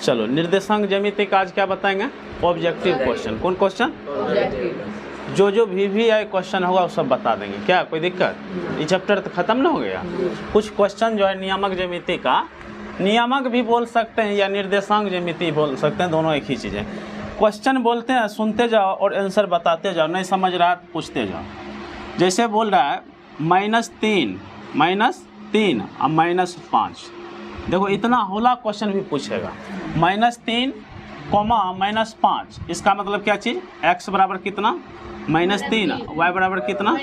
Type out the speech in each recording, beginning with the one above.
चलो निर्देशांक ज्यामिति का आज क्या बताएंगे? Objective question. कौन क्वेश्चन? जो भी आए क्वेश्चन होगा वो सब बता देंगे। क्या कोई दिक्कत? ये चैप्टर तो खत्म ना हो गया। कुछ क्वेश्चन जो है नियामक ज्यामिति का, नियामक भी बोल सकते हैं या निर्देशांक ज्यामिति बोल सकते हैं, दोनों एक ही चीज़ है। क्वेश्चन बोलते हैं, सुनते जाओ और आंसर बताते जाओ, नहीं समझ रहा है पूछते जाओ। जैसे बोल रहा है -3 और -5, देखो इतना होला क्वेश्चन भी पूछेगा। -3, -5, इसका मतलब क्या चीज़? x बराबर कितना? -3, y बराबर कितना?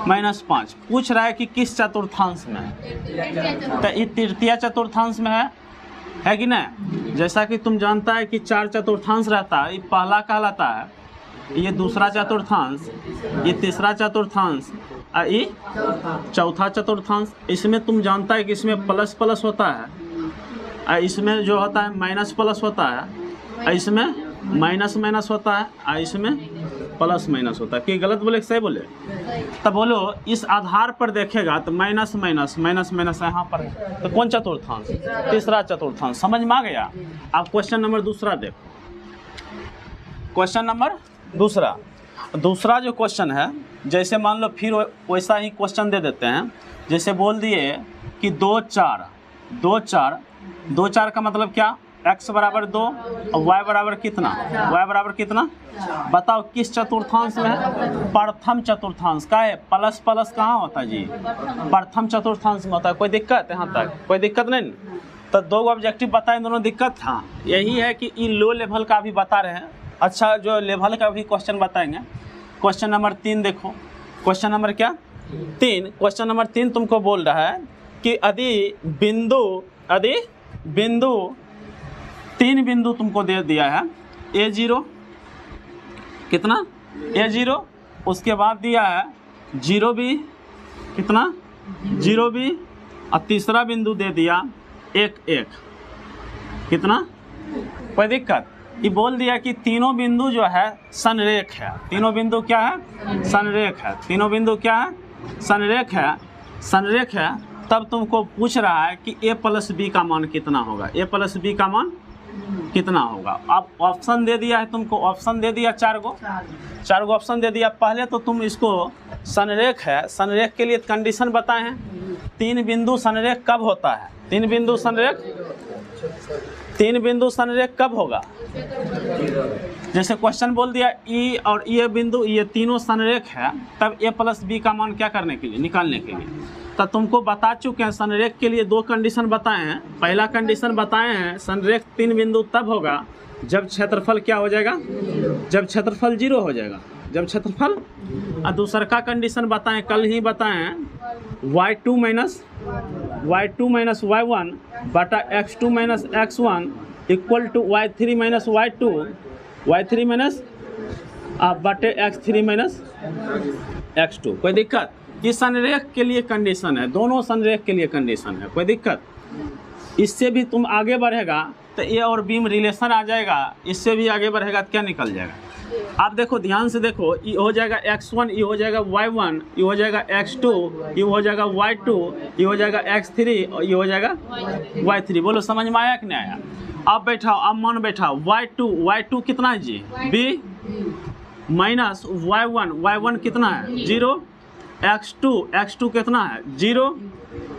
-5। पूछ रहा है कि किस चतुर्थांश में है, तो ये तृतीय चतुर्थांश में है कि नहीं? जैसा कि तुम जानता है कि 4 चतुर्थांश रहता है, ये पहला कहलाता है, ये दूसरा चतुर्थांश, ये तीसरा चतुर्थांश, ये चौथा चतुर्थांश। इसमें तुम जानता है कि इसमें प्लस प्लस होता है, इसमें जो होता है माइनस प्लस होता है, इसमें माइनस माइनस होता है, इसमें प्लस माइनस होता है। कि गलत बोले सही बोले? तब बोलो इस आधार पर देखेगा तो माइनस माइनस माइनस माइनस यहाँ पर, तो कौन चतुर्थांश? तीसरा चतुर्थांश। समझ में आ गया? अब क्वेश्चन नंबर दूसरा देखो। क्वेश्चन नंबर दूसरा जो क्वेश्चन है, जैसे मान लो फिर वैसा ही क्वेश्चन दे देते हैं। जैसे बोल दिए कि 2 4 का मतलब क्या? x बराबर 2 और y बराबर कितना? y बराबर कितना? बताओ किस चतुर्थांश में है? प्रथम चतुर्थांश का है। प्लस प्लस कहाँ होता है जी? प्रथम चतुर्थांश में होता है। कोई दिक्कत यहाँ तक? कोई दिक्कत नहीं? तो 2 ऑब्जेक्टिव बताए, दोनों दिक्कत था। यही है कि ये लो लेवल का भी बता रहे हैं। अच्छा, जो लेवल का भी क्वेश्चन बताएंगे। क्वेश्चन नंबर 3 देखो। क्वेश्चन नंबर क्या? 3। क्वेश्चन नंबर 3 तुमको बोल रहा है कि यदि बिंदु 3 बिंदु तुमको दे दिया है। A0 कितना? A0, उसके बाद दिया है 0B कितना? 0B, और तीसरा बिंदु दे दिया 1 1 कितना? कोई दिक्कत? ये बोल दिया कि तीनों बिंदु जो है संरेख है। तीनों बिंदु क्या है? संरेख है। तीनों बिंदु क्या है? संरेख है। तब तुमको पूछ रहा है कि a + b का मान कितना होगा? a + b का मान कितना होगा? अब ऑप्शन दे दिया है तुमको, ऑप्शन दे दिया 4 गो ऑप्शन दे दिया। पहले तो तुम इसको संरेख है, संरेख के लिए कंडीशन बताए हैं। 3 बिंदु संरेख कब होता है? 3 बिंदु संरेख कब होगा? जैसे क्वेश्चन बोल दिया E और ये बिंदु, ये तीनों संरेख है, तब a + b का मान क्या करने के लिए? निकालने के लिए। तो तुमको बता चुके हैं संरेख के लिए 2 कंडीशन बताए हैं। पहला कंडीशन बताए हैं, संरेख 3 बिंदु तब होगा जब क्षेत्रफल क्या हो जाएगा? जब क्षेत्रफल 0 हो जाएगा। जब क्षेत्रफल। और दूसरा का कंडीशन बताएं, कल ही बताएं, y2 - y1 बटा x2 - x1 equal to y3 - y2, y3 - बटे x3 - x2। कोई दिक्कत? ये संरेख के लिए कंडीशन है, दोनों संरेख के लिए कंडीशन है। कोई दिक्कत? इससे भी तुम आगे बढ़ेगा तो ए और बी में रिलेशन आ जाएगा। इससे भी आगे बढ़ेगा तो क्या निकल जाएगा? आप देखो, ध्यान से देखो, ये हो जाएगा x1, ये हो जाएगा y1, ये हो जाएगा x2, ये हो जाएगा y2, ये हो जाएगा x3 और ये हो जाएगा y3। बोलो समझ में आया कि नहीं आया? अब बैठाओ, अब मन बैठाओ। y2 कितना है जी? b माइनस y1 कितना है? 0। x2 कितना है? 0।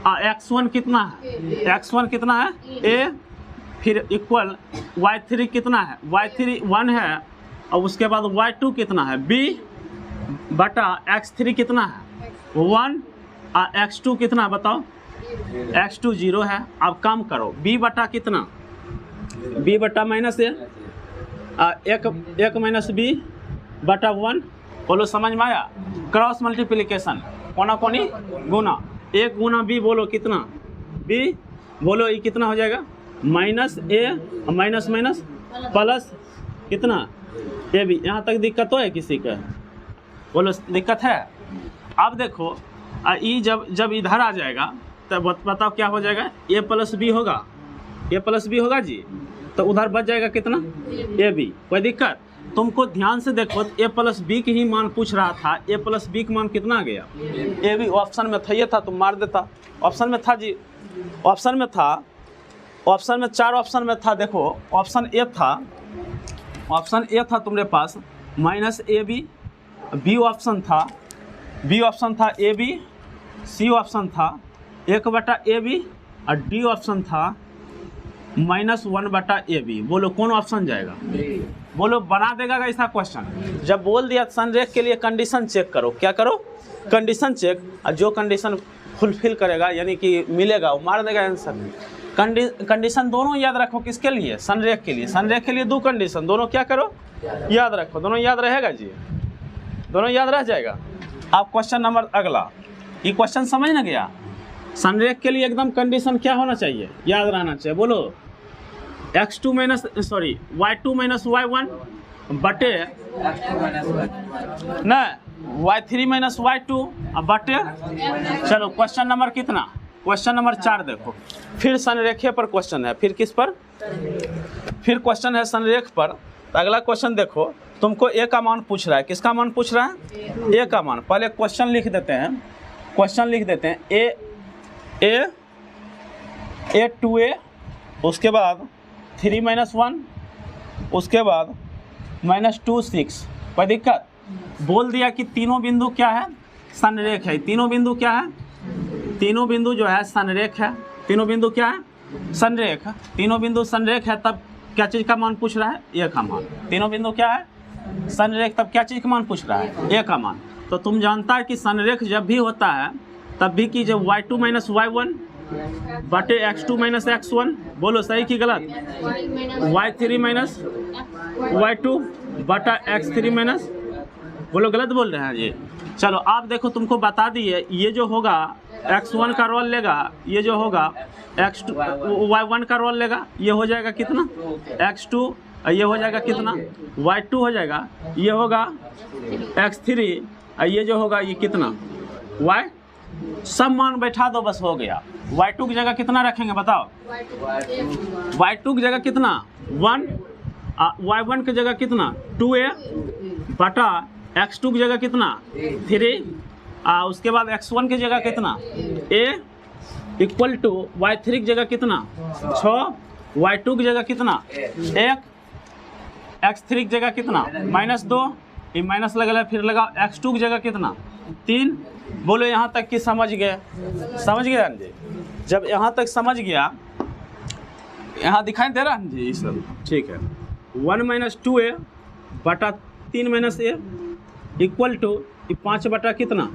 और x1 कितना है? a। फिर इक्वल y3 कितना है? y3 1 है, और उसके बाद y2 कितना है? b बटा x3 कितना है? 1। और x2 कितना है बताओ? x2 0 है। अब काम करो, b बटा कितना? b बटा माइनस a, 1 माइनस b बटा 1। बोलो समझ में आया? क्रॉस मल्टीप्लिकेशन, कोना कोनी गुना। 1 गुना b बोलो कितना? b बोलो ये कितना हो जाएगा? Minus a minus minus plus कितना? A B. यहाँ तक दिक्कत है किसी का? बोलो दिक्कत है? अब देखो, ये जब इधर आ जाएगा तब बताओ क्या हो जाएगा? a + b होगा। a + b होगा जी, तो उधर बच जाएगा कितना? A B. कोई दिक्कत? तुमको ध्यान से देखो, a + b की ही मान पूछ रहा था। a + b का मान कितना आ गया? A B. ऑप्शन में था, ये था, तुम मार देता। ऑप्शन में था जी, ऑप्शन में था ऑप्शन में 4 ऑप्शन में था, देखो ऑप्शन ए था तुम्हारे पास -AB, बी ऑप्शन था AB, सी ऑप्शन था 1/AB और डी ऑप्शन था -1/AB। बोलो कौन ऑप्शन जाएगा? बोलो, बना देगा ऐसा क्वेश्चन। जब बोल दिया संरेख के लिए कंडीशन चेक करो, क्या करो? कंडीशन चेक, और जो कंडीशन फुलफिल करेगा यानी कि मिलेगा वो मार देगा आंसर। कंडीशन दोनों याद रखो, किसके लिए? संरेख के लिए। संरेख के लिए 2 कंडीशन, दोनों क्या करो? याद रखो। दोनों याद रहेगा जी, दोनों याद रह जाएगा। अब क्वेश्चन नंबर अगला, ये क्वेश्चन समझ ना गया? संरेख के लिए एकदम कंडीशन क्या होना चाहिए? याद रहना चाहिए। बोलो y2 - y1 बटे न y3 - y2 बटे, चलो क्वेश्चन नंबर कितना? क्वेश्चन नंबर 4 देखो, फिर संरेखे पर क्वेश्चन है। फिर किस पर? फिर क्वेश्चन है संरेख पर। तो अगला क्वेश्चन देखो, तुमको ए का मान पूछ रहा है। किसका मान पूछ रहा है? ए का मान। पहले क्वेश्चन लिख देते हैं, ए 2a, उसके बाद 3 - 1, उसके बाद -2 6। कोई दिक्कत? बोल दिया कि तीनों बिंदु क्या है? संरेख है। तीनों बिंदु क्या है? तीनों बिंदु जो है संरेख है। तीनों बिंदु क्या है? संरेख। तीनों बिंदु संरेख है, तब क्या चीज़ का मान पूछ रहा है? ए का मान। तीनों बिंदु क्या है? संरेख, तब क्या चीज़ का मान पूछ रहा है? ए का मान। तो तुम जानता है कि संरेख जब भी होता है तब भी कीजिए y2 - y1 बटे x2 - x1। बोलो सही कि गलत? y3 - y2 बटा x3 - बोलो गलत बोल रहे हैं ये। चलो आप देखो, तुमको बता दिए, ये जो होगा x1 का रोल लेगा, ये जो होगा y1 का रोल लेगा, ये हो जाएगा कितना? x2, ये हो जाएगा कितना? y2 हो जाएगा, ये होगा x3, ये जो होगा ये कितना? y। सब मान बैठा दो, बस हो गया। y2 की जगह कितना रखेंगे बताओ? y2 की जगह कितना? 1, y1 की जगह कितना? 2a बटा x2 की जगह कितना? 3, उसके बाद x1 की जगह कितना? a इक्वल टू y3 की जगह कितना? 6, y2 की जगह कितना? 1, x3 की जगह कितना? -2, ये माइनस लगा, फिर लगा x2 की जगह कितना? 3। बोलो यहाँ तक कि समझ गए? समझ गया जी? जब यहाँ तक समझ गया, यहाँ दिखाई दे रहा है जी सब? ठीक है। 1 - 2a बटा 3 - a इक्वल टू 5 बटा कितना?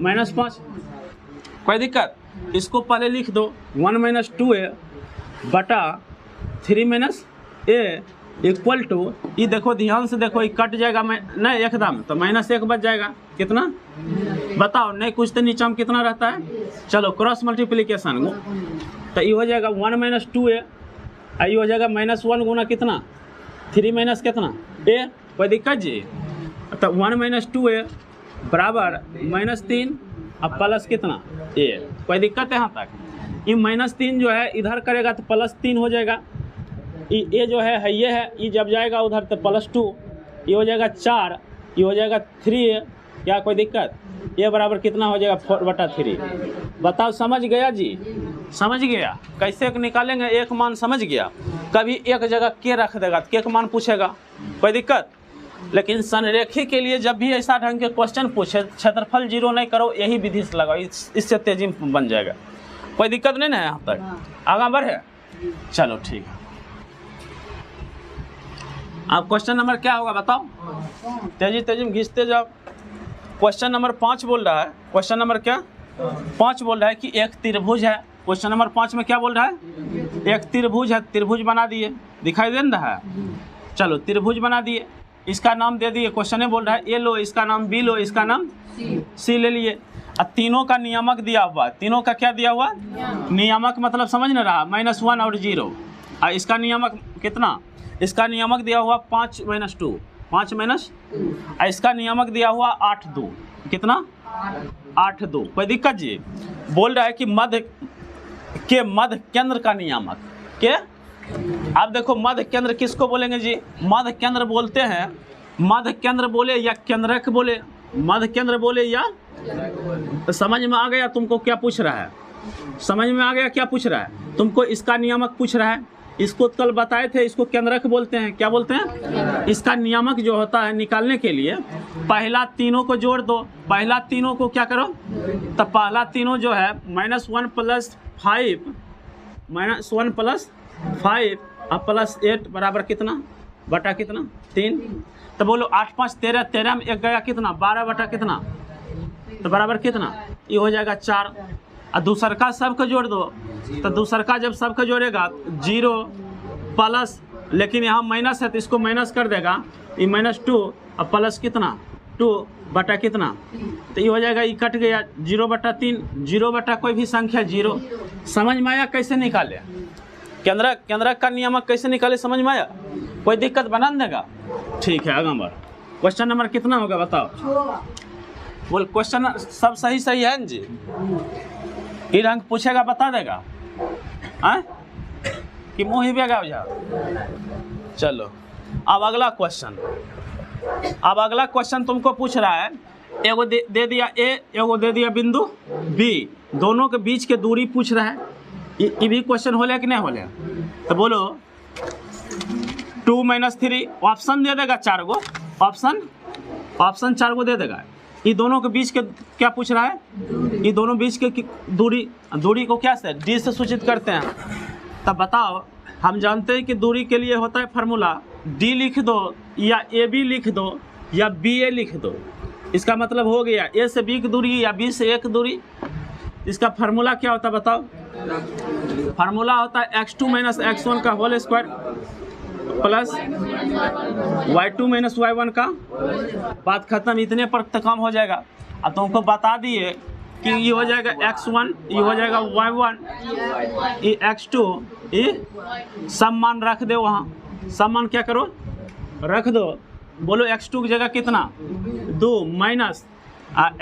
-5। कोई दिक्कत? इसको पहले लिख दो, 1 - 2a बटा 3 - a इक्वल टू, ये देखो ध्यान से देखो, ये कट जाएगा नहीं एकदम, तो -1 बच जाएगा। कितना बताओ? नहीं कुछ तो नीचे में कितना रहता है? चलो क्रॉस मल्टीप्लिकेशन, तो ये हो जाएगा 1 - 2a, ये हो जाएगा -1 गुना कितना? 3 - कितना? a। कोई दिक्कत जी? तो 1 - 2a बराबर -3 अब प्लस कितना? a। कोई दिक्कत है यहाँ तक? ये -3 जो है इधर करेगा तो +3 हो जाएगा। ये जो है ये है, ये जब जाएगा उधर तो +2, ये हो जाएगा 4, ये हो जाएगा 3। क्या कोई दिक्कत? ये बराबर कितना हो जाएगा? 4/3। बताओ समझ गया जी? समझ गया? कैसे निकालेंगे एक मान? समझ गया? कभी एक जगह के रख देगा तो के मान पूछेगा, कोई दिक्कत? लेकिन संरेखी के लिए जब भी ऐसा ढंग के क्वेश्चन पूछे, क्षेत्रफल 0 नहीं करो, यही विधि से लगाओ, इससे तेजी में बन जाएगा। कोई दिक्कत नहीं ना है? यहाँ तक आगे बढ़े? चलो ठीक है। अब क्वेश्चन नंबर क्या होगा बताओ? तेजी में घिसते जाओ। क्वेश्चन नंबर 5 बोल रहा है, क्वेश्चन नंबर क्या? 5 बोल रहा है कि एक त्रिभुज है। क्वेश्चन नंबर 5 में क्या बोल रहा है? एक त्रिभुज है, त्रिभुज बना दिए, दिखाई दे रहा है? चलो त्रिभुज बना दिए, इसका नाम दे दिए। क्वेश्चन बोल रहा है ए लो, इसका नाम बी लो, इसका नाम सी ले लिए। अब तीनों का नियामक दिया हुआ, तीनों का क्या दिया हुआ? नियामक मतलब समझ ना रहा? -1 और 0। इसका नियामक कितना? इसका नियामक दिया हुआ 5 - 2, 5 - इसका नियामक दिया हुआ 8 2। कितना? 8 2। कोई दिक्कत जी? बोल रहा है कि मध्य केंद्र का नियामक के। अब देखो मध्य केंद्र किसको बोलेंगे जी? मध्य केंद्र बोलते हैं, मध्य केंद्र बोले या केंद्रक बोले, मध्य केंद्र बोले या, समझ में आ गया तुमको क्या पूछ रहा है? समझ में आ गया क्या पूछ रहा है? तुमको इसका नियामक पूछ रहा है। इसको कल बताए थे, इसको केंद्रक बोलते हैं। क्या बोलते हैं? इसका नियामक जो होता है निकालने के लिए पहला तीनों को जोड़ दो। पहला तीनों को क्या करो? तो पहला तीनों जो है -1 + 5 -1 + 5 और +8 बराबर कितना? बटा कितना? 3। तो बोलो 8 5 13, 13 में 1 गया कितना? 12 बटा कितना? तो बराबर कितना? ये हो जाएगा 4। और दूसर का सबको जोड़ दो। तो दूसर का जब सबको जोड़ेगा 0 प्लस, लेकिन यहाँ माइनस है तो इसको माइनस कर देगा, ये -2 और प्लस कितना? 2 बटा कितना? तो ये हो जाएगा, ये कट गया 0/3। 0 बटा कोई भी संख्या 0। समझ में आया कैसे निकाले? केंद्रक का नियामक कैसे निकाले समझ में आया? कोई दिक्कत बना देगा? ठीक है, आगे बढ़। क्वेश्चन नंबर कितना होगा बताओ? बोल क्वेश्चन सब सही है जी? ये रंग पूछेगा बता देगा हैं कि मुँह ही बेगा जा? चलो अब अगला क्वेश्चन तुमको पूछ रहा है। एगो दे दिया ए, एगो दे दिया बिंदु बी, दोनों के बीच के दूरी पूछ रहा है। ये भी क्वेश्चन होले कि नहीं होले? तो बोलो 2 - 3 ऑप्शन दे देगा 4 गो, ऑप्शन 4 गो दे देगा। ये दोनों के बीच के क्या पूछ रहा है? ये दोनों बीच के दूरी को क्या से डी से सूचित करते हैं। तब बताओ, हम जानते हैं कि दूरी के लिए होता है फार्मूला डी लिख दो या ए बी लिख दो या बी ए लिख दो। इसका मतलब हो गया ए से बी की दूरी या बी से ए की दूरी। इसका फार्मूला क्या होता है बताओ? फार्मूला होता है x2 - x1 का whole square plus y2 - y1 का। बात खत्म, इतने पर तक काम हो जाएगा। अब तुमको बता दिए कि ये हो जाएगा x1, ये हो जाएगा y1, ये x2, ये सब मान रख दो। वहाँ सब मान क्या करो? रख दो। बोलो x2 की जगह कितना? 2 माइनस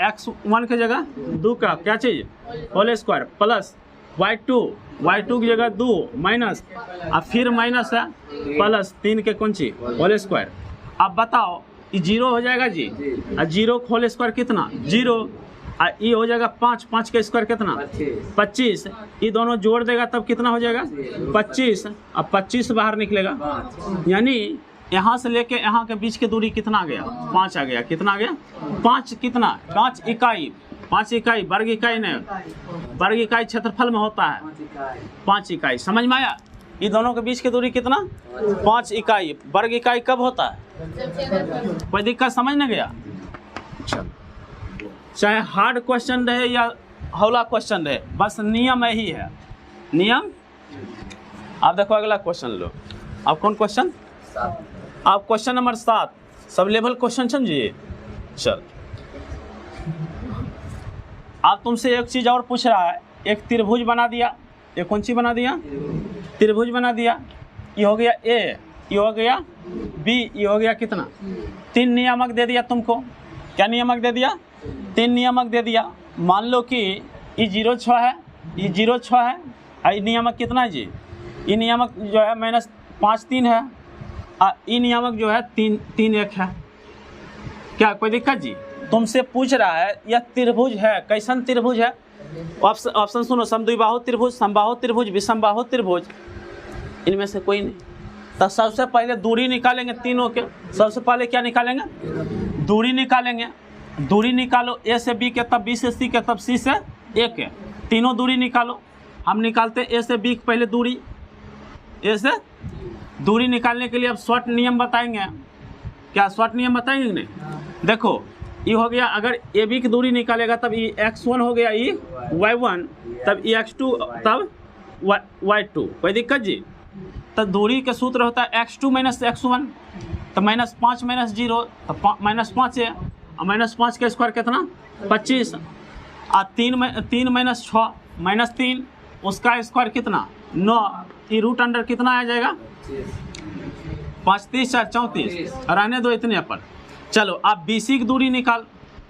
x1 की जगह 2 का क्या चाहिए? होल स्क्वायर प्लस y2 की जगह 2 माइनस और फिर माइनस है प्लस 3 के कौन सी? Whole square. अब बताओ, ये 0 हो जाएगा जी, और 0 का होल स्क्वायर कितना? 0, और ये हो जाएगा 5 का स्क्वायर कितना? 25। ये दोनों जोड़ देगा तब कितना हो जाएगा? 25। अब 25 बाहर निकलेगा, यानी यहाँ से लेके यहाँ के बीच की दूरी कितना आ गया? 5 आ गया। कितना आ गया? 5 कितना? 5 इकाई। 5 इकाई वर्ग इकाई नहीं, वर्ग इकाई क्षेत्रफल में होता है 5 इकाई। समझ में आया? ये दोनों के बीच की दूरी कितना? 5 इकाई। वर्ग इकाई कब होता है? कोई दिक्कत समझ नहीं गया? चाहे हार्ड क्वेश्चन रहे या हौला क्वेश्चन रहे, बस नियम यही है। नियम। आप देखो अगला क्वेश्चन लो। अब कौन क्वेश्चन? आप question number 7 sub level question समझिए। चल, आप तुमसे एक चीज़ और पूछ रहा है। एक त्रिभुज बना दिया। ये कौन सी बना दिया? त्रिभुज बना दिया। ये हो गया ए, ये हो गया बी, ये हो गया कितना? 3 नियामक दे दिया तुमको। क्या नियामक दे दिया? 3 नियामक दे दिया। मान लो कि ये 0 6 है, ये 0 6 है, और ये नियामक कितना है जी? ये नियामक जो है -5 3 है, और ये नियामक जो है 3 3 1 है। क्या कोई दिक्कत जी? तुमसे पूछ रहा है यह त्रिभुज है, कैसन त्रिभुज है? ऑप्शन सुनो, समद्विबाहु त्रिभुज, समबाहु त्रिभुज, विषमबाहु त्रिभुज। इनमें से कोई नहीं। तो सबसे पहले दूरी निकालेंगे तीनों के। सबसे पहले क्या निकालेंगे? दूरी निकालेंगे। दूरी निकालो ए से बी के, तब बी से सी के, तब सी से ए के। तीनों दूरी निकालो। हम निकालते ए से बी पहले दूरी। ए से दूरी निकालने के लिए अब शॉर्ट नियम बताएंगे। क्या शॉर्ट नियम बताएंगे? नहीं। देखो, ये हो गया, अगर ए बी की दूरी निकालेगा तब ये x1 हो गया, ये y1, तब ये x2, तब y2। कोई दिक्कत जी? तब दूरी का सूत्र होता है x2 - x1, तो -5 - 0, तो -5 है, और -5 का स्क्वायर कितना? 25, और 3 - 6 -3, उसका स्क्वायर कितना? 9। ये रूट अंडर कितना आ जाएगा? 5 3 4 34। रहने दो इतने पर। चलो, आप BC की दूरी निकाल।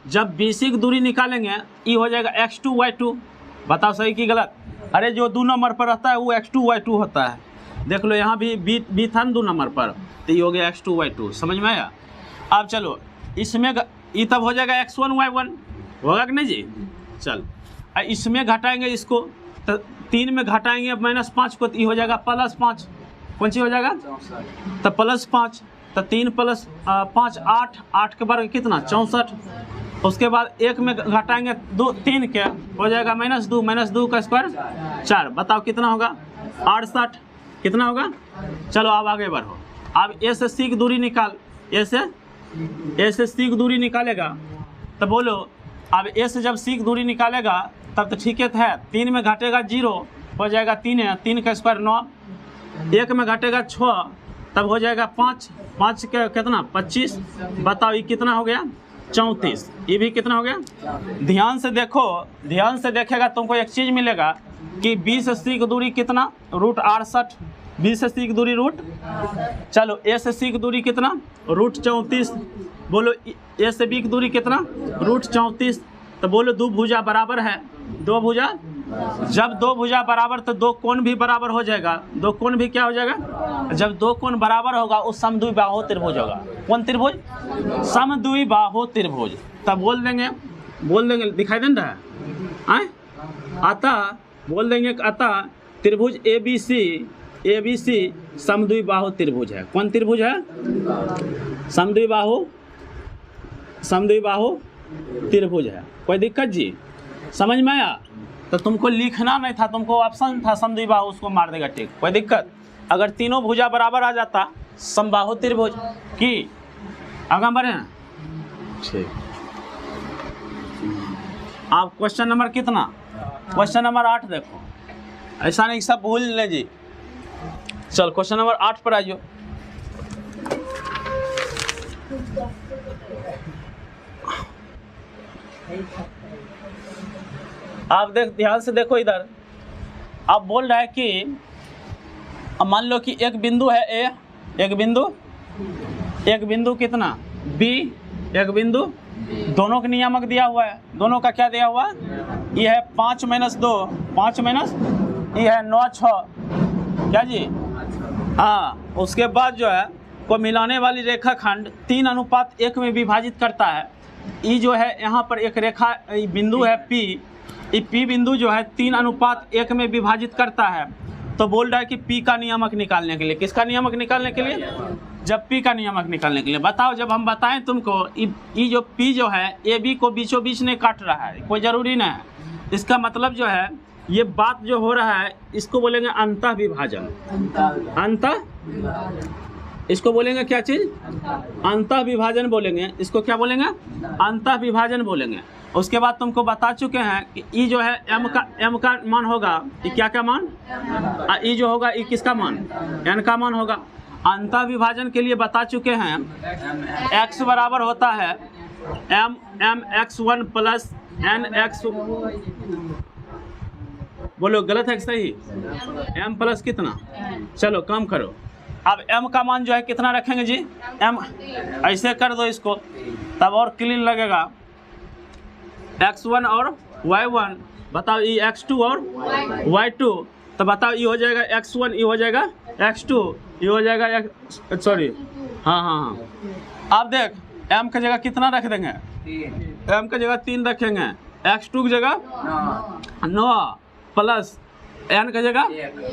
जब BC की दूरी निकालेंगे, ये हो जाएगा x2 y2। बताओ सही कि गलत? अरे जो 2 नंबर पर रहता है वो x2 y2 होता है। देख लो, यहाँ भी बी था 2 नंबर पर, तो ये हो गया x2 y2। समझ में आया? अब चलो, इसमें ये तब हो जाएगा x1 y1। होगा कि नहीं जी? चल, इसमें घटाएंगे इसको तो 3 में घटाएंगे -5 को, तो ये हो जाएगा +5। कौन सी हो जाएगा? तो +5, तो 3 + 5 8, 8 के बार कितना 64। उसके बाद 1 में घटाएंगे 3 के, हो जाएगा -2 का स्क्वायर 4। बताओ कितना होगा? 68। कितना होगा? चलो अब आगे बढ़ो। अब ए से सी की दूरी निकाल। ए से सी की दूरी निकालेगा तो बोलो, अब ए से जब सी की दूरी निकालेगा तब तो ठीक है। 3 में घटेगा 0, हो जाएगा 3 है, 3 का स्क्वायर 9। 1 में घटेगा 6, तब हो जाएगा 5, 5 के कितना 25। बताओ ये कितना हो गया? 34। ये भी कितना हो गया? ध्यान से देखो, ध्यान से देखेगा तुमको एक चीज़ मिलेगा कि 20 से सी की दूरी कितना √68। 20 से सी की दूरी चलो ए से सी की दूरी कितना √34। बोलो ए से बी की दूरी कितना √34। तो बोलो दो भुजा बराबर है। दो भुजा, जब दो भुजा बराबर तो दो कोण भी बराबर हो जाएगा। दो कोण भी क्या हो जाएगा? जब दो कोण बराबर होगा वो समद्विबाहु त्रिभुज होगा। कौन त्रिभुज? समद्विबाहु त्रिभुज। तब बोल देंगे दिखाई दे रहा है? अतः बोल देंगे अतः त्रिभुज ABC समद्विबाहु त्रिभुज है। कौन त्रिभुज है? समद्विबाहु त्रिभुज है। कोई दिक्कत जी? समझ में आया? तो तुमको लिखना नहीं था, तुमको ऑप्शन था समद्विबाहु, उसको मार देगा टिक। कोई दिक्कत? अगर तीनों भुजा बराबर आ जाता समबाहु त्रिभुज की। आगे बढ़े ठीक। आप क्वेश्चन नंबर कितना? क्वेश्चन नंबर 8 देखो। ऐसा नहीं सब भूल ले जी। चल क्वेश्चन नंबर 8 पर आइयो। आप ध्यान से देखो इधर। आप बोल रहा है कि अब मान लो कि एक बिंदु है ए, एक बिंदु कितना बी, एक बिंदु, दोनों का नियामक दिया हुआ है। दोनों का क्या दिया हुआ? ये है 5 - 2, 5 - ये है 9 6। क्या जी? हाँ। उसके बाद जो है को मिलाने वाली रेखाखंड 3:1 में विभाजित करता है। ये जो है यहाँ पर एक रेखा बिंदु है P, ये P बिंदु जो है 3:1 में विभाजित करता है। तो बोल रहा है कि P का नियामक निकालने के लिए। किसका नियामक निकालने के लिए? जब P का नियामक निकालने के लिए। बताओ, जब हम बताएं तुमको ये जो P जो है AB को बीचों बीच नहीं काट रहा है, कोई ज़रूरी नहीं है। इसका मतलब जो है ये बात जो हो रहा है इसको बोलेंगे अंतः विभाजन। अंतः, इसको बोलेंगे क्या चीज़? अंतः विभाजन बोलेंगे। इसको क्या बोलेंगे? अंतः विभाजन बोलेंगे। उसके बाद तुमको बता चुके हैं कि ई जो है m का मान होगा, ये क्या मान? ई जो होगा ये किसका मान? n का मान होगा। अंतः विभाजन के लिए बता चुके हैं x बराबर होता है mx1 + nx। बोलो गलत है कि सही? m प्लस कितना? चलो कम करो। अब m का मान जो है कितना रखेंगे जी? m ऐसे कर दो इसको, तब और क्लीन लगेगा। x1 और y1, बताओ ये x2 और y2। तो बताओ ये हो जाएगा x1, ये हो जाएगा x2, ये हो जाएगा सॉरी हाँ। अब देख m का जगह कितना रख देंगे? m का जगह 3 रखेंगे, x2 की जगह 9 प्लस n का जगह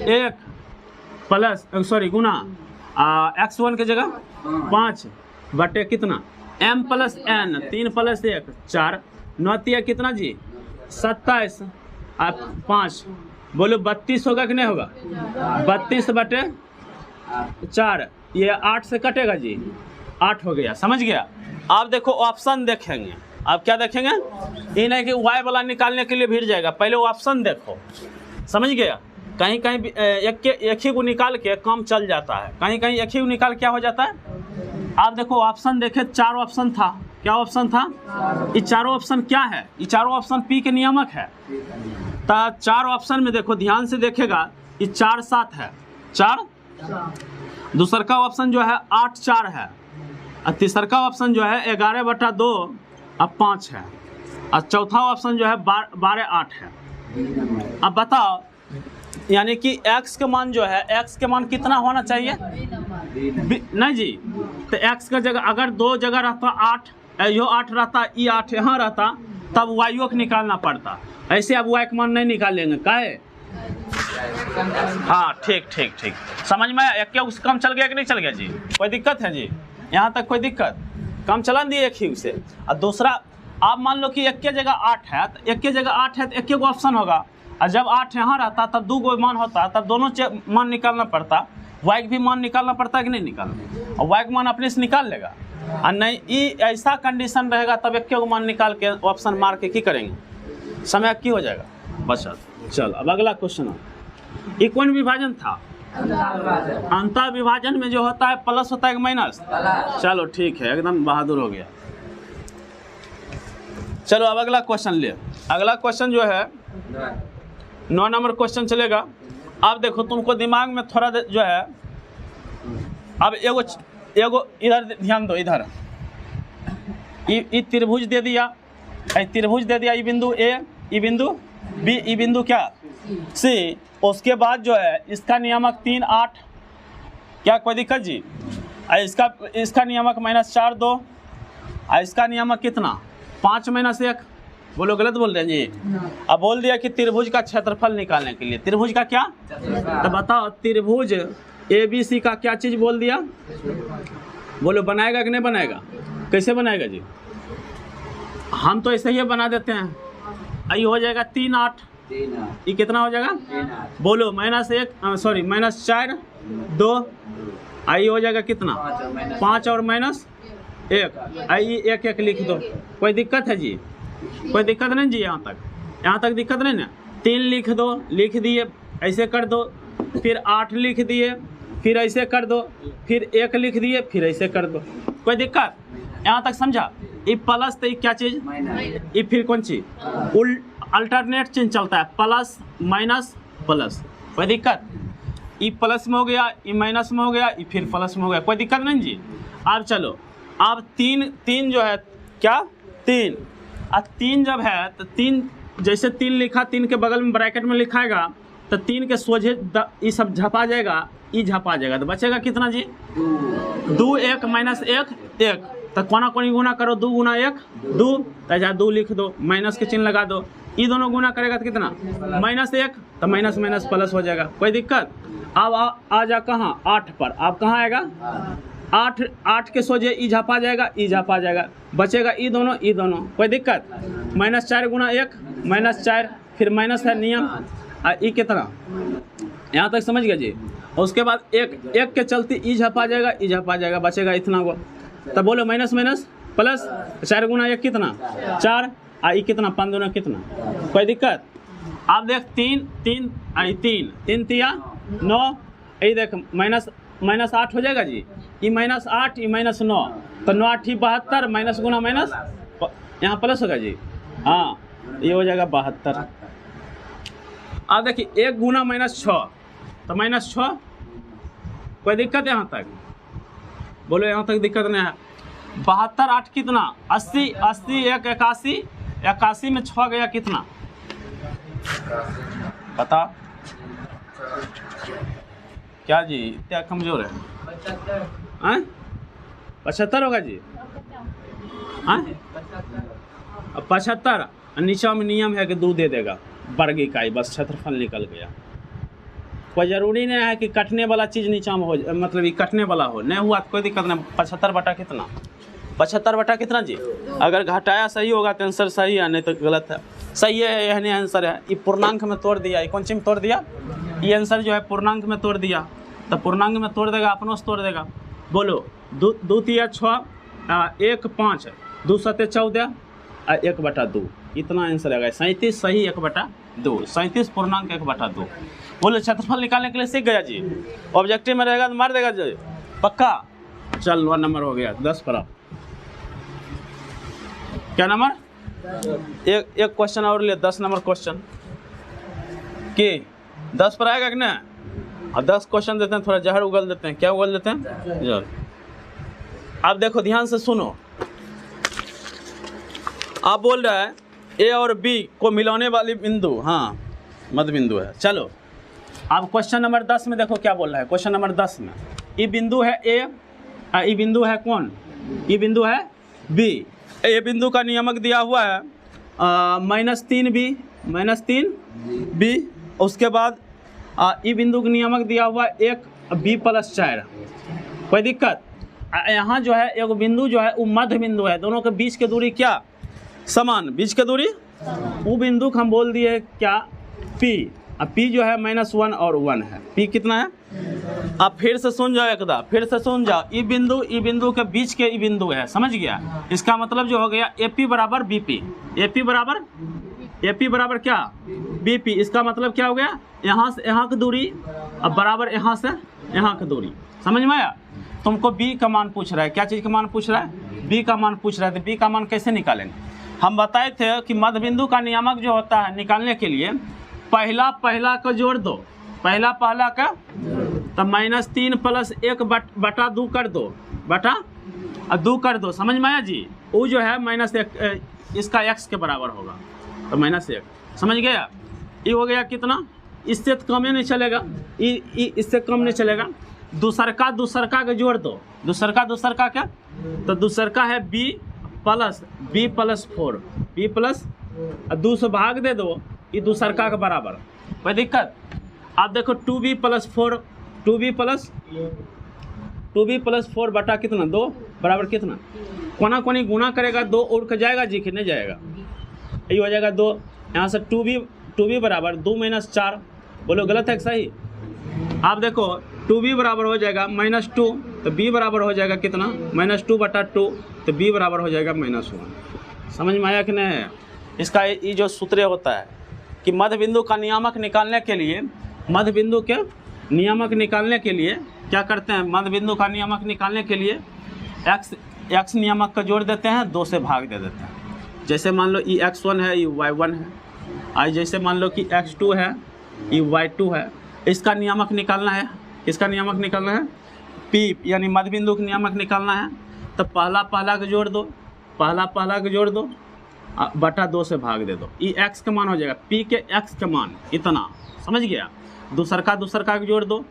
1 प्लस गुना x1 की जगह 5 बटे कितना m + n, 3 + 1 4, 9 × कितना जी? 27 अब 5, बोलो 32 होगा कि नहीं होगा? 32 बटे 4, ये 8 से कटेगा जी, 8 हो गया। समझ गया? आप देखो ऑप्शन देखेंगे। आप क्या देखेंगे? ये नहीं कि y वाला निकालने के लिए भीड़ जाएगा, पहले वो ऑप्शन देखो। समझ गया? कहीं कहीं एक ही को निकाल के काम चल जाता है, कहीं कहीं एक ही को निकाल क्या हो जाता है। आप देखो ऑप्शन देखे, 4 ऑप्शन था। क्या ऑप्शन था? ये चारों ऑप्शन क्या है? ये चारों ऑप्शन P के नियामक है। तो 4 ऑप्शन में देखो, ध्यान से देखेगा, ये 4 7 है, 4। दूसरा का ऑप्शन जो है 8 4 है, और तीसरा का ऑप्शन जो है 11/2 अब 5 है, और चौथा ऑप्शन जो है 12 8 है। अब बताओ, यानी कि x का मान जो है, x का मान कितना होना चाहिए? नहीं जी, तो x का जगह अगर 2 जगह रहता 8, यो 8 रहता, ये 8 यहाँ रहता, तब y को निकालना पड़ता। ऐसे आप y का मान नहीं निकालेंगे, काहे? हाँ ठीक ठीक ठीक, समझ में आया? क्या उस कम चल गया कि नहीं चल गया जी? कोई दिक्कत है जी? यहाँ तक कोई दिक्कत? कम चला दिए एक ही से। और दूसरा, आप मान लो कि एक के जगह 8 है, तो एक के जगह 8 है तो एक गो ऑप्शन होगा, और जब 8 यहाँ रहता तब 2 गो मान होता, तब दोनों मान निकालना पड़ता। y का भी मान निकालना पड़ता कि नहीं निकालना, और y का मान अपने से निकाल लेगा। और नहीं ये ऐसा कंडीशन रहेगा तब एक गो मान निकाल के ऑप्शन मार के की करेंगे, समय की हो जाएगा बस। चल अब अगला क्वेश्चन, ये कौन विभाजन था? अंतर विभाजन में जो होता है प्लस होता है कि माइनस? चलो ठीक है, एकदम बहादुर हो गया। चलो अब अगला क्वेश्चन ले। अगला क्वेश्चन जो है 9 नंबर क्वेश्चन चलेगा। अब देखो तुमको दिमाग में थोड़ा जो है, अब एगो इधर ध्यान दो, इधर ये त्रिभुज दे दिया, त्रिभुज दे दिया, ये बिंदु ए, ये बिंदु बी, ये बिंदु क्या सी। उसके बाद जो है इसका नियामक 3 8, क्या कोई दिक्कत जी? इसका नियामक -4 2, और इसका नियामक कितना 5 -1। बोलो गलत बोल रहे हैं जी? अब बोल दिया कि त्रिभुज का क्षेत्रफल निकालने के लिए, त्रिभुज का क्या? तो बताओ त्रिभुज ABC का क्या चीज बोल दिया? बोलो बनाएगा कि नहीं बनाएगा? कैसे बनाएगा जी? हम तो ऐसे ही बना देते हैं। आई हो जाएगा 3 8, ये कितना हो जाएगा? बोलो -4 2, आई हो जाएगा कितना 5 और -1, आई 1 1 लिख दो। कोई दिक्कत है जी? कोई दिक्कत नहीं जी? यहाँ तक दिक्कत नहीं ना? 3 लिख दो, लिख दिए, ऐसे कर दो, फिर 8 लिख दिए, फिर ऐसे कर दो, फिर 1 लिख दिए, फिर ऐसे कर दो। कोई दिक्कत? यहाँ तक समझा? ये प्लस तो ये क्या चीज, ये फिर कौन चीज अल्टरनेट चिन्ह चलता है, प्लस माइनस प्लस। कोई दिक्कत? ये प्लस में हो गया, ये माइनस में हो गया, ये फिर प्लस में हो गया। कोई दिक्कत नहीं जी? अब चलो, अब 3 जो है क्या 3, अब 3 जब है तो 3 जैसे 3 लिखा, 3 के बगल में ब्रैकेट में लिखाएगा तो 3 के सोझे ये सब झपा जाएगा, ये झपा जाएगा, तो बचेगा कितना जी 2 1 -1 1, तो कोना कोनी गुना करो, 2 गुना 1 2, तो 2 लिख दो, माइनस के चिन्ह लगा दो, ये दोनों गुना करेगा तो कितना -1, तो माइनस माइनस प्लस हो जाएगा। कोई दिक्कत? अब आ जा कहाँ 8 पर, आप कहाँ आएगा 8 के सोझे ई झापा जाएगा, ई झापा जाएगा, बचेगा ई दोनों ई दोनों। कोई दिक्कत? -4 गुना 1 -4, फिर माइनस है नियम, ई कितना, यहाँ तक समझ गया जी? उसके बाद 1 के चलते ई झपा जाएगा, ई झपा जाएगा, बचेगा इतना गो। तब बोलो माइनस माइनस प्लस, 4 गुना 1 कितना 4, आई कितना 5 दूना कितना। कोई दिक्कत? आप देख 3 3 आई 3 तिया 9, ये देख -8 हो जाएगा जी, ये -8 ये -9, तो 9 8 72, माइनस गुना माइनस, यहाँ प्लस होगा जी, हाँ ये हो जाएगा 72। अब देखिए 1 गुना -6, तो -6। कोई दिक्कत यहाँ तक? बोलो यहाँ तक दिक्कत नहीं है? 72 8 कितना 80 80 1 81, 81 में 6 गया कितना बता? क्या जी इतना कमजोर है? 75 होगा जी? 75, नीचा में नियम है कि 2 दे देगा वर्ग इकाई, बस क्षेत्रफल निकल गया। कोई जरूरी नहीं है कि कटने वाला चीज़ नीचा में हो, मतलब ये कटने वाला हो, नहीं हुआ तो कोई दिक्कत नहीं। 75 बटा कितना 75 बटा कितना जी? अगर घटाया सही होगा तो आंसर सही है, नहीं तो गलत है। सही है, यह नहीं आंसर है। ये पूर्णांक में तोड़ दिया, ये कौन सी में तोड़ दिया? ये आंसर जो है पूर्णांक में तोड़ दिया, तो पूर्णांक में तोड़ देगा, अपनों से तोड़ देगा। बोलो 2 3 6 1 5 2 7 14 1 बटा 2, इतना आंसर आएगा 37। सही 1 बटा 2, 37 पूर्णांक 1 बटा 2। बोलो क्षेत्रफल निकालने के लिए सीख गया जी? ऑब्जेक्टिव में रहेगा तो मार देगा जी पक्का। चल 1 नंबर हो गया, 10 पर आप क्या नंबर? एक क्वेश्चन और ले, 10 नंबर क्वेश्चन कि 10 पर आएगा कि नहीं? और 10 क्वेश्चन देते हैं, थोड़ा जहर उगल देते हैं। क्या उगल देते हैं? जहर। आप देखो ध्यान से सुनो, आप बोल रहा है ए और बी को मिलाने वाली बिंदु, हाँ मध्य बिंदु है। चलो अब क्वेश्चन नंबर 10 में देखो क्या बोल रहा है। क्वेश्चन नंबर 10 में ये बिंदु है ए, ये बिंदु है कौन? ये बिंदु है बी। ये बिंदु का नियामक दिया हुआ है -3b -3 बी, उसके बाद ई बिंदु का नियामक दिया हुआ 1 बी प्लस 4। कोई दिक्कत? यहाँ जो है एक बिंदु जो है वो मध्य बिंदु है, दोनों के बीच की दूरी क्या समान, बीच की दूरी वो बिंदु को हम बोल दिए क्या पी। अब पी जो है -1 और 1 है, पी कितना है? अब फिर से सुन जाओ, एकदा फिर से सुन जाओ, ई बिंदु के बीच के ई बिंदु है, समझ गया? इसका मतलब जो हो गया AP बराबर BP, AP बराबर क्या BP। इसका मतलब क्या हो गया? यहाँ से यहाँ की दूरी अब बराबर यहाँ से यहाँ की दूरी, समझ में आया? तुमको B का मान पूछ रहा है, क्या चीज़ का मान पूछ रहा है? B का मान पूछ रहा है। तो B का मान कैसे निकालेंगे? हम बताए थे कि मध्य बिंदु का नियामक जो होता है निकालने के लिए पहला को जोड़ दो, पहला का तो -3 + 1 बटा 2 कर दो, बटा 2 कर दो, समझ में आया जी? वो जो है -1 इसका x के बराबर होगा, तो -1, समझ गया? ये हो गया कितना? इससे कम नहीं चलेगा, इससे कम नहीं चलेगा। दूसरका के जोड़ दो, दूसरका क्या? तो दूसरका है b + 4, b प्लस 2 से भाग दे दो, ये दूसरका के बराबर, कोई दिक्कत? आप देखो 2b + 4 बटा कितना 2 बराबर कितना? कोना कोनी गुना करेगा 2 उड़ के जाएगा जी कि नहीं जाएगा? ये हो जाएगा 2, यहाँ से 2b बराबर 2 - 4, बोलो गलत है कि सही? आप देखो 2b बराबर हो जाएगा -2, तो b बराबर हो जाएगा कितना? -2 बटा 2, तो b बराबर हो जाएगा -1। समझ में आया कि नहीं है? इसका ये जो सूत्र होता है कि मध्य बिंदु का नियामक निकालने के लिए, मध्य बिंदु के नियामक निकालने के लिए क्या करते हैं? मध्य बिंदु का नियामक निकालने के लिए x नियामक का जोड़ देते हैं, 2 से भाग दे देते हैं। जैसे मान लो ये x1 है, ये y1 है, आज जैसे मान लो कि x2 है, ये y2 है। इसका नियामक निकालना है, इसका नियामक निकालना है p, यानी मध्य बिंदु का नियामक निकालना है। तो पहला का जोड़ दो, पहला का जोड़ दो, बटा 2 से भाग दे दो, ये x का मान हो जाएगा, p के x का मान इतना, समझ गया? दूसरका के जोड़ दो,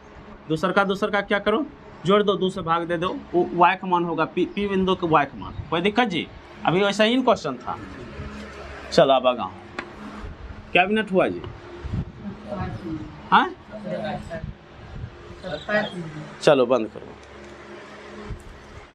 दूसरका क्या करो? जोड़ दो, 2 से भाग दे दो, वो y का मान होगा, p बिंदु के y का मान। कोई दिक्कत जी? अभी वैसा ही क्वेश्चन था। चलो अब आगा, क्या मिनट हुआ जी? हाँ, चलो बंद करो।